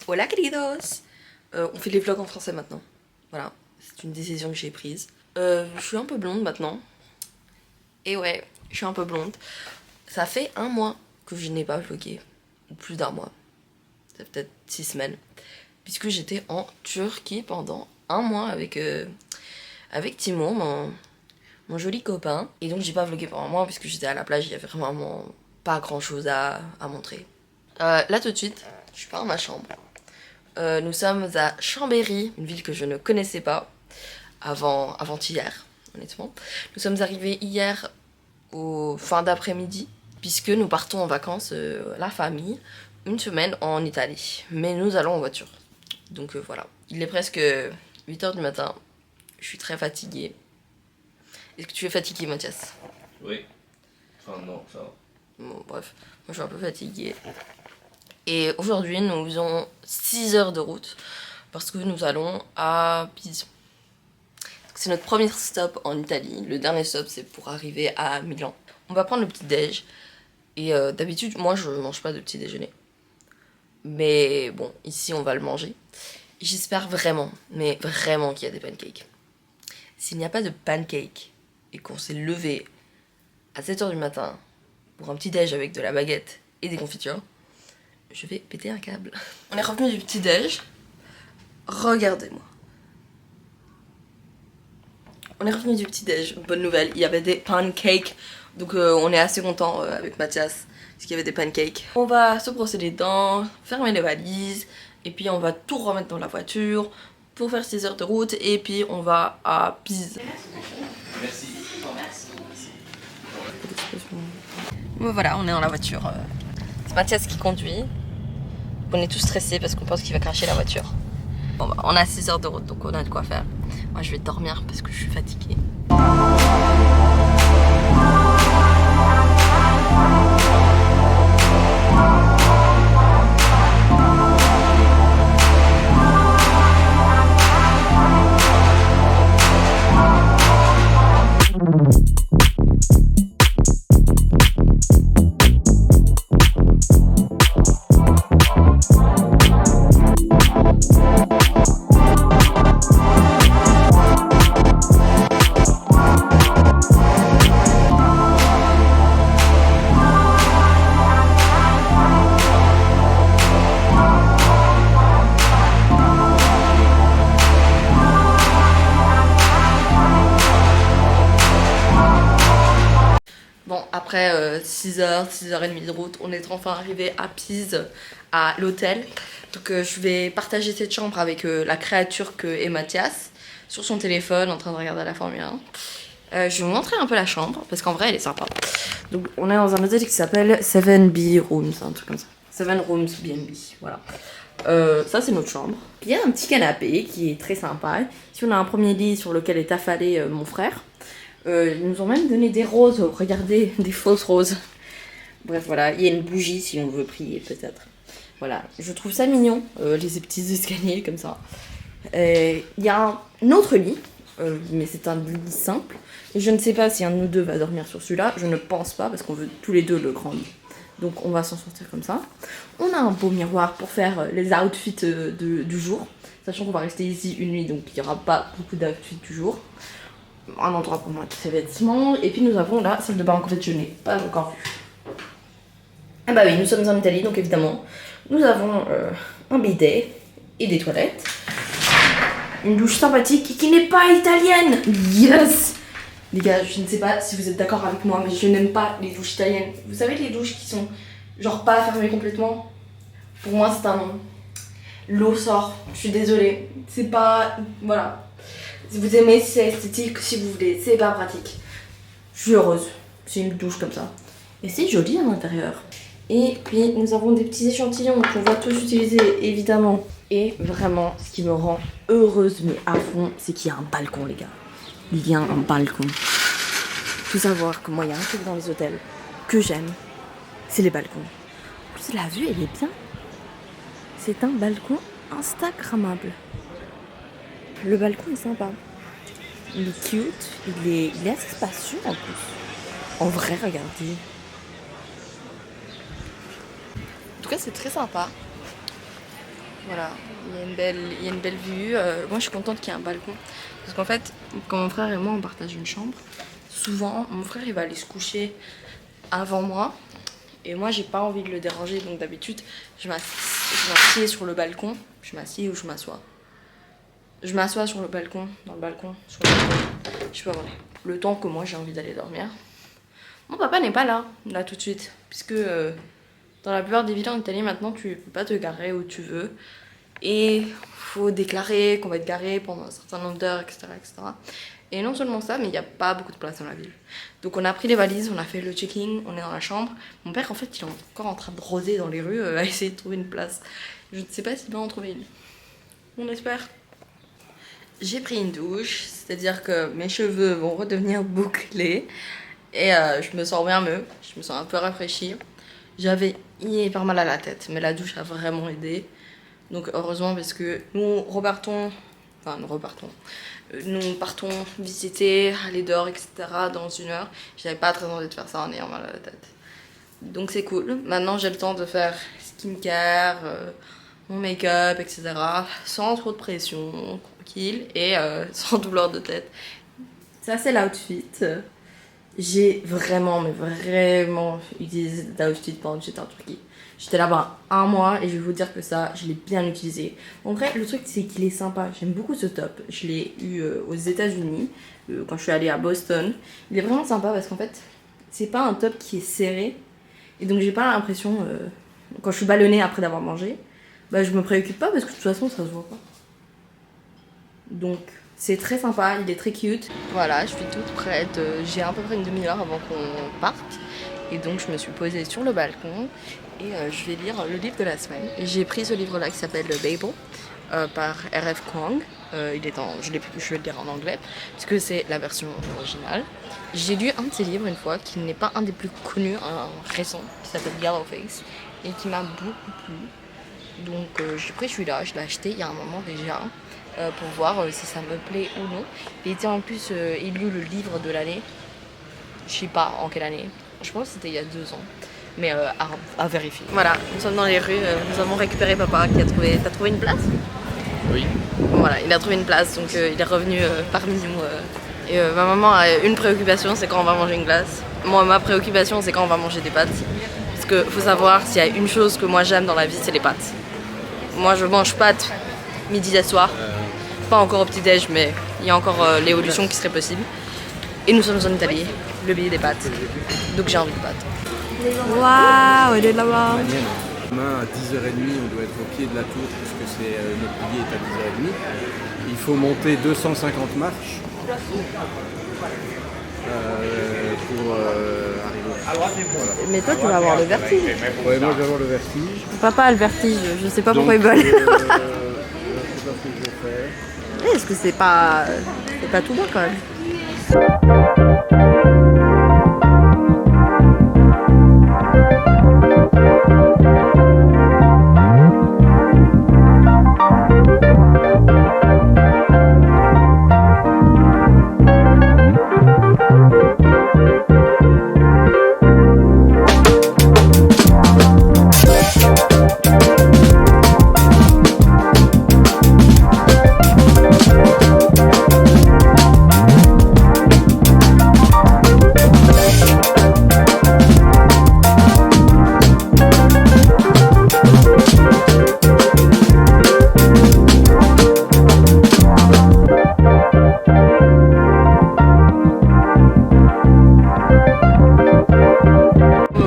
Hola queridos. On fait les vlogs en français maintenant. Voilà, c'est une décision que j'ai prise. Je suis un peu blonde maintenant. Et ouais, je suis un peu blonde. Ça fait 1 mois que je n'ai pas vlogué. Ou plus d'1 mois. C'est peut-être 6 semaines. Puisque j'étais en Turquie pendant 1 mois avec Timon, mon joli copain. Et donc j'ai pas vlogué pendant 1 mois puisque j'étais à la plage, il y avait vraiment pas grand chose à montrer. Là tout de suite, je suis pas dans ma chambre. Nous sommes à Chambéry, une ville que je ne connaissais pas avant-hier, honnêtement. Nous sommes arrivés hier au fin d'après-midi, puisque nous partons en vacances, la famille, 1 semaine en Italie. Mais nous allons en voiture. Donc voilà. Il est presque 8h du matin. Je suis très fatiguée. Est-ce que tu es fatiguée, Mathias? Oui. Enfin non, ça va. Bon, bref, moi je suis un peu fatiguée. Et aujourd'hui, nous faisons 6 heures de route parce que nous allons à Pise. C'est notre premier stop en Italie. Le dernier stop, c'est pour arriver à Milan. On va prendre le petit déj. Et d'habitude, moi, je mange pas de petit déjeuner. Mais bon, ici, on va le manger. J'espère vraiment, mais vraiment qu'il y a des pancakes. S'il n'y a pas de pancakes et qu'on s'est levé à 7h du matin pour un petit déj avec de la baguette et des confitures, je vais péter un câble. On est revenu du petit déj. Regardez-moi. On est revenu du petit déj. Bonne nouvelle, il y avait des pancakes. Donc on est assez content avec Mathias parce qu'il y avait des pancakes. On va se brosser les dents, fermer les valises et puis on va tout remettre dans la voiture pour faire 6 heures de route et puis on va à Pise. Merci. Bon, voilà, on est dans la voiture. C'est Mathias qui conduit. On est tous stressés parce qu'on pense qu'il va cracher la voiture. Bon bah, on a 6 heures de route donc on a de quoi faire. Moi je vais dormir parce que je suis fatiguée. Bon, après 6 heures, 6h30 de route, on est enfin arrivé à Pise, à l'hôtel. Donc je vais partager cette chambre avec la créature que est Mathias, sur son téléphone, en train de regarder la Formule 1. Je vais vous montrer un peu la chambre, parce qu'en vrai elle est sympa. Donc on est dans un hôtel qui s'appelle 7B Rooms, un truc comme ça. 7 Rooms BNB, voilà. Ça c'est notre chambre. Il y a un petit canapé qui est très sympa. Ici on a un premier lit sur lequel est affalé mon frère. Ils nous ont même donné des roses, regardez, des fausses roses. Bref, voilà, il y a une bougie si on veut prier peut-être. Voilà, je trouve ça mignon, les petits escaliers comme ça. Il y a un autre lit, mais c'est un lit simple. Et je ne sais pas si un de nous deux va dormir sur celui-là, je ne pense pas parce qu'on veut tous les deux le grand lit. Donc on va s'en sortir comme ça. On a un beau miroir pour faire les outfits du jour. Sachant qu'on va rester ici 1 nuit, donc il n'y aura pas beaucoup d'outfits du jour. Un endroit pour mettre ses vêtements. Et puis nous avons la salle de bain qu'en fait je n'ai pas encore vue. Ah bah oui, nous sommes en Italie, donc évidemment, nous avons un bidet et des toilettes. Une douche sympathique qui n'est pas italienne. Yes! Les gars, je ne sais pas si vous êtes d'accord avec moi, mais je n'aime pas les douches italiennes. Vous savez les douches qui sont genre pas fermées complètement? Pour moi c'est un non. L'eau sort, je suis désolée. C'est pas... Voilà. Si vous aimez, c'est esthétique, si vous voulez, c'est pas pratique. Je suis heureuse, c'est une douche comme ça. Et c'est joli à l'intérieur. Et puis nous avons des petits échantillons qu'on va tous utiliser évidemment. Et vraiment, ce qui me rend heureuse mais à fond, c'est qu'il y a un balcon les gars. Il y a un balcon. Faut savoir que moi il y a un truc dans les hôtels que j'aime, c'est les balcons. En plus la vue elle est bien. C'est un balcon instagrammable. Le balcon est sympa. Il est cute, il est assez spacieux en plus. En vrai, regardez. En tout cas, c'est très sympa. Voilà, il y a une belle vue. Moi je suis contente qu'il y ait un balcon. Parce qu'en fait, quand mon frère et moi on partage une chambre, souvent mon frère il va aller se coucher avant moi. Et moi j'ai pas envie de le déranger, donc d'habitude je m'assieds sur le balcon. Je m'assieds ou je m'assois. Je m'assois sur le balcon, sur le balcon. Je peux avoir le temps que moi j'ai envie d'aller dormir. Mon papa n'est pas là tout de suite. Puisque dans la plupart des villes en Italie maintenant tu peux pas te garer où tu veux. Et faut déclarer qu'on va être garé pendant un certain nombre d'heures, etc., etc. Et non seulement ça, mais il n'y a pas beaucoup de place dans la ville. Donc on a pris les valises, on a fait le check-in, on est dans la chambre. Mon père, en fait, il est encore en train de rôder dans les rues à essayer de trouver une place. Je ne sais pas s'il va en trouver une. On espère. J'ai pris une douche, c'est-à-dire que mes cheveux vont redevenir bouclés. Et je me sens bien mieux, je me sens un peu rafraîchie. J'avais hyper mal à la tête, mais la douche a vraiment aidé. Donc heureusement parce que nous partons visiter, aller dehors, etc. dans 1 heure. J'avais pas très envie de faire ça en ayant mal à la tête. Donc c'est cool. Maintenant j'ai le temps de faire skincare, mon make-up, etc. Sans trop de pression, tranquille et sans douleur de tête. Ça c'est l'outfit. J'ai vraiment utilisé cet outfit pendant que j'étais en Turquie. J'étais là-bas 1 mois et je vais vous dire que ça, je l'ai bien utilisé. En vrai, le truc c'est qu'il est sympa. J'aime beaucoup ce top. Je l'ai eu aux États-Unis quand je suis allée à Boston. Il est vraiment sympa parce qu'en fait, c'est pas un top qui est serré. Et donc j'ai pas l'impression, quand je suis ballonnée après d'avoir mangé, bah je me préoccupe pas parce que de toute façon ça se voit pas. Donc c'est très sympa, il est très cute. Voilà, je suis toute prête. J'ai à peu près une demi-heure avant qu'on parte. Et donc je me suis posée sur le balcon et je vais lire le livre de la semaine. J'ai pris ce livre-là qui s'appelle The Babel par R.F. Kuang. Je vais le lire en anglais puisque c'est la version originale. J'ai lu un de ses livres une fois qui n'est pas un des plus connus, un récent, qui s'appelle Yellowface et qui m'a beaucoup plu. Donc j'ai pris celui-là, je l'ai acheté il y a un moment déjà pour voir si ça me plaît ou non. Il était en plus élu le livre de l'année. Je sais pas en quelle année. Je pense que c'était il y a 2 ans. Mais à vérifier. Voilà, nous sommes dans les rues. Nous avons récupéré papa qui a trouvé... T'as trouvé une place ? Oui. Voilà, il a trouvé une place, donc il est revenu parmi nous. Et ma maman a une préoccupation, c'est quand on va manger une glace. Moi, ma préoccupation, c'est quand on va manger des pâtes. Parce que faut savoir, s'il y a une chose que moi j'aime dans la vie, c'est les pâtes. Moi, je mange pâtes midi et soir. Pas encore au petit-déj, mais il y a encore l'évolution qui serait possible. Et nous sommes en Italie, le pays des pâtes. Donc j'ai envie de pâtes. Waouh, elle est là-bas. Demain à 10h30, on doit être au pied de la tour puisque notre billet est à 10h30. Il faut monter 250 marches pour arriver. Voilà. Mais toi, tu vas avoir le vertige. Ouais, moi je vais avoir le vertige. Papa a le vertige, je sais pas pourquoi il veut je aller. sais pas ce que je vais faire. Est-ce que c'est pas tout bas quand même?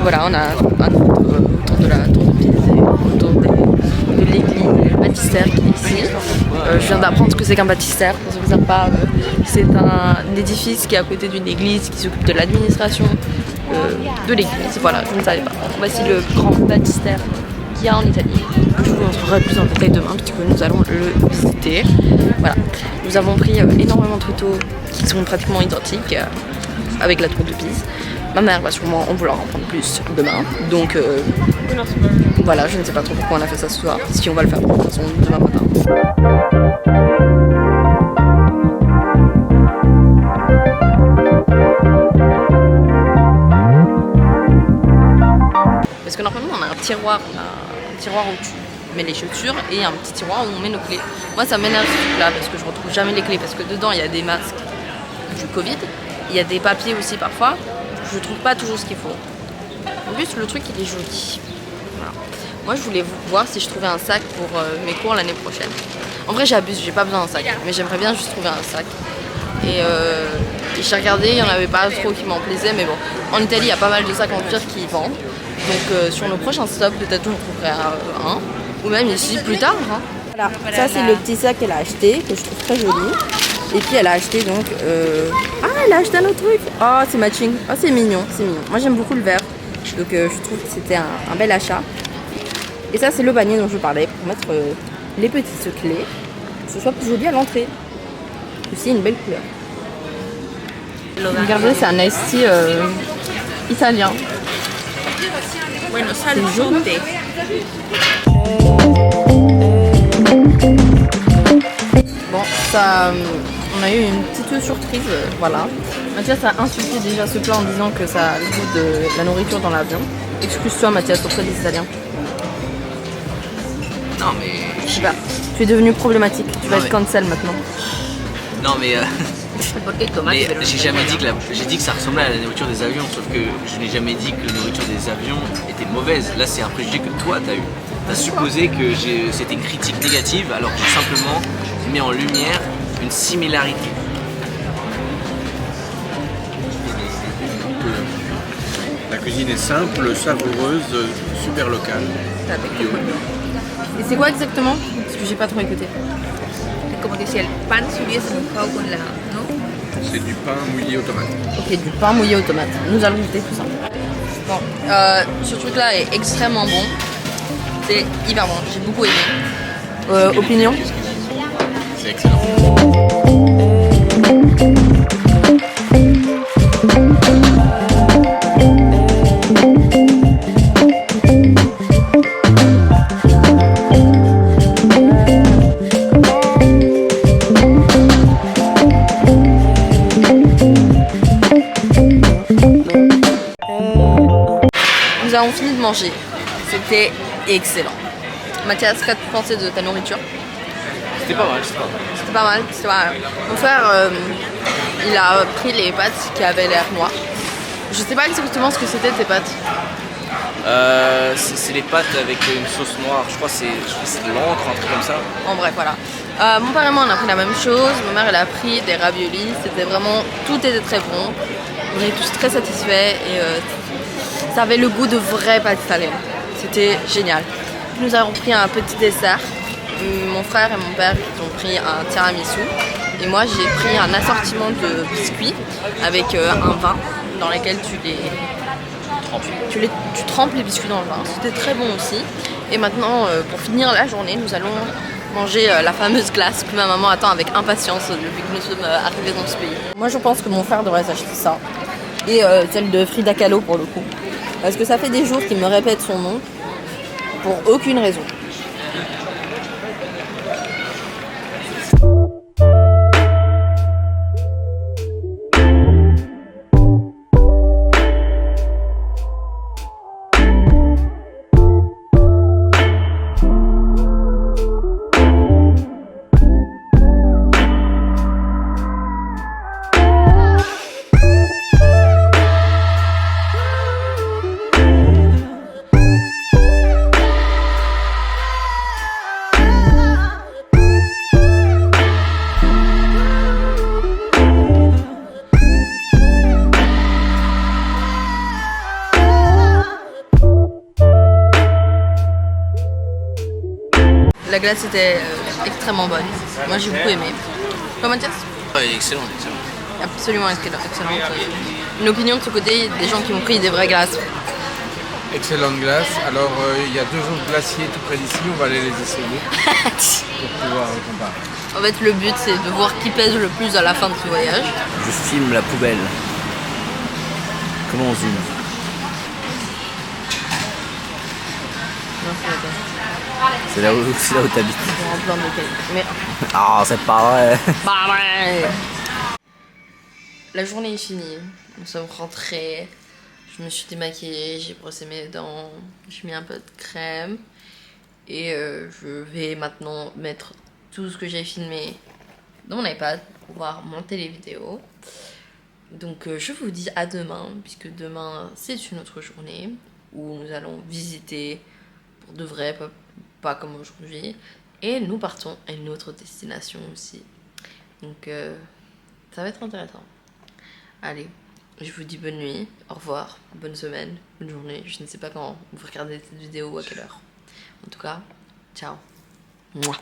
Voilà, on a un autour de la tour de Pise, autour de l'église baptistère qui est ici. Je viens d'apprendre ce que c'est qu'un baptistère, pour ceux qui ne savent pas. C'est un édifice qui est à côté d'une église qui s'occupe de l'administration de l'église. Voilà, je ne savais pas. Voici le grand baptistère qu'il y a en Italie. Je vous montrerai plus en détail demain puisque nous allons le visiter. Voilà, nous avons pris énormément de photos qui sont pratiquement identiques avec la tour de Pise. Ma mère va sûrement en vouloir en prendre plus demain, donc voilà, je ne sais pas trop pourquoi on a fait ça ce soir, si on va le faire de toute façon demain matin. Parce que normalement on a un tiroir au-dessus, met les chaussures et un petit tiroir où on met nos clés. Moi ça m'énerve ce truc-là parce que je retrouve jamais les clés parce que dedans il y a des masques du Covid, il y a des papiers aussi parfois, je trouve pas toujours ce qu'il faut. En plus le truc il est joli. Voilà. Moi je voulais voir si je trouvais un sac pour mes cours l'année prochaine. En vrai j'abuse, j'ai pas besoin d'un sac, mais j'aimerais bien juste trouver un sac. Et j'ai regardé, il n'y en avait pas trop qui m'en plaisaient, mais bon, en Italie il y a pas mal de sacs en cuir qui vendent. Donc sur nos prochains stops, peut-être j'en trouverai un, ou même ici plus tard. Hein. Voilà, ça c'est le petit sac qu'elle a acheté, que je trouve très joli. Et puis elle a acheté donc... Ah, elle a acheté un autre truc. Oh, c'est matching. Oh, c'est mignon, c'est mignon. Moi j'aime beaucoup le vert, donc je trouve que c'était un bel achat. Et ça c'est le panier dont je parlais, pour mettre les petites clés, que ce soit plus joli à l'entrée. Aussi une belle couleur. Regardez, c'est un iced tea italien. C'est joli. Bon, ça, on a eu une petite surprise, voilà. Mathias a insulté déjà ce plat en disant que ça a le goût de la nourriture dans l'avion. Excuse-toi Mathias auprès des Italiens. Non mais... Je sais pas, tu es devenu problématique, tu vas être cancel maintenant. Non mais... j'ai jamais dit que j'ai dit que ça ressemblait à la nourriture des avions, sauf que je n'ai jamais dit que la nourriture des avions était mauvaise. Là c'est un préjugé que toi t'as eu. T'as supposé que c'était une critique négative alors que j'ai simplement mis en lumière une similarité. La cuisine est simple, savoureuse, super locale. Bio. Et c'est quoi exactement? Parce que j'ai pas trop écouté. Como que si el pan se hubiese mojado con la, ¿no? C'est du pain mouillé aux tomates. Ok, du pain mouillé aux tomates. Nous allons goûter tout ça. Bon, ce truc-là est extrêmement bon. C'est hyper bon, j'ai beaucoup aimé. Opinion? C'est excellent. Nous avons fini de manger. C'était excellent. Mathias, qu'as-tu pensé de ta nourriture? C'était pas mal, c'était pas mal. C'était pas mal, c'était pas mal. Mon frère, il a pris les pâtes qui avaient l'air noires. Je sais pas exactement ce que c'était tes pâtes. C'est les pâtes avec une sauce noire, je crois que c'est de l'encre, un truc comme ça. En bref, voilà. Mon père et moi on a pris la même chose. Ma mère elle a pris des raviolis. C'était vraiment, tout était très bon. On est tous très satisfaits et ça avait le goût de vraies pâtes italiennes. C'était génial. Nous avons pris un petit dessert. Mon frère et mon père ils ont pris un tiramisu. Et moi j'ai pris un assortiment de biscuits avec un vin dans lequel tu trempes les biscuits dans le vin. C'était très bon aussi. Et maintenant, pour finir la journée, nous allons manger la fameuse glace que ma maman attend avec impatience depuis que nous sommes arrivés dans ce pays. Moi je pense que mon frère devrait s'acheter ça. Et celle de Frida Kahlo pour le coup. Parce que ça fait des jours qu'il me répète son nom pour aucune raison. La glace était extrêmement bonne. Moi j'ai beaucoup aimé. Toi Mathias? Ouais, excellent, excellent. Absolument excellente. Une opinion de ce côté, des gens qui ont pris des vraies glaces. Excellente glace. Alors il y a 2 autres glaciers tout près d'ici, on va aller les essayer pour pouvoir comparer. En fait le but c'est de voir qui pèse le plus à la fin de ce voyage. Je filme la poubelle. Comment on zoome? Non, c'est la glace. C'est là où t'habites. En plein de cailloux. Mais Ah, c'est pas vrai. pas vrai. La journée est finie. Nous sommes rentrés. Je me suis démaquillée, j'ai brossé mes dents, j'ai mis un peu de crème. Et je vais maintenant mettre tout ce que j'ai filmé dans mon iPad pour pouvoir monter les vidéos. Donc je vous dis à demain, puisque demain c'est une autre journée où nous allons visiter pour de vrai, pas comme aujourd'hui. Et nous partons à une autre destination aussi. Donc ça va être intéressant. Allez, je vous dis bonne nuit, au revoir, bonne semaine, bonne journée. Je ne sais pas quand vous regardez cette vidéo ou à quelle heure. En tout cas, ciao. Mouah.